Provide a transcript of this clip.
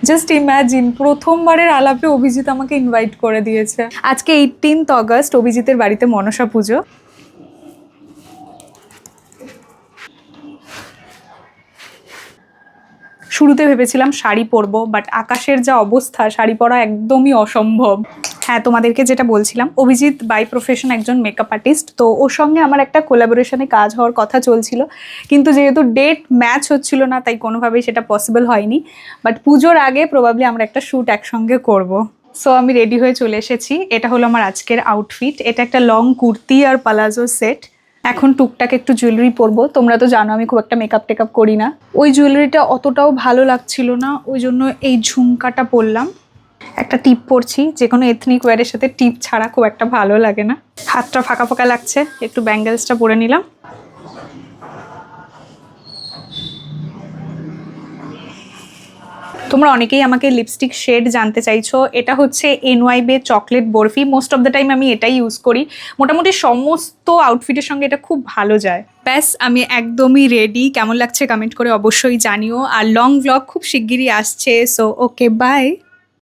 Just imagine, প্রথমবারের আলাপে অভিজিৎ আমাকে ইনভাইট করে দিয়েছে। আজকে 18th অগস্ট, অভিজিতের বাড়িতে মনসা পুজো। শুরুতে ভেবেছিলাম শাড়ি পরবো, বাট আকাশের যা অবস্থা, শাড়ি পরা একদমই অসম্ভব। হ্যাঁ, তোমাদেরকে যেটা বলছিলাম, অভিজিৎ বাই প্রফেশন একজন মেকআপ আর্টিস্ট, তো ওর সঙ্গে আমার একটা কোলাবোরেশনে কাজ হওয়ার কথা চলছিল, কিন্তু যেহেতু ডেট ম্যাচ হচ্ছিল না, তাই কোনোভাবেই সেটা পসিবল হয়নি। বাট পুজোর আগে প্রবাবলি আমরা একটা শ্যুট একসঙ্গে করব। সো আমি রেডি হয়ে চলে এসেছি। এটা হলো আমার আজকের আউটফিট। এটা একটা লং কুর্তি আর পালাজো সেট। এখন টুকটাক একটু জুয়েলারি পরবো। তোমরা তো জানো আমি খুব একটা মেকআপ টেকআপ করি না। ওই জুয়েলারিটা অতটাও ভালো লাগছিল না, ওই জন্য এই ঝুমকাটা পরলাম। একটা টিপ পরছি, যে কোনো এথনিক ওয়্যারের সাথে টিপ ছাড়া খুব একটা ভালো লাগে না। হাতটা ফাঁকা ফাঁকা লাগছে, একটু ব্যাঙ্গেলসটা পরে নিলাম। তোমরা অনেকেই আমাকে লিপস্টিক শেড জানতে চাইছো। এটা হচ্ছে এনওয়াইবে chocolate barfi. Most of the time আমি এটাই ইউজ করি। মোটামুটি সমস্ত আউটফিটের সঙ্গে এটা খুব ভালো যায়। ব্যাস, আমি একদমই রেডি। কেমন লাগছে কমেন্ট করে অবশ্যই জানিও। আর লং ভ্লগ খুব শিগগিরই আসছে। So okay, by.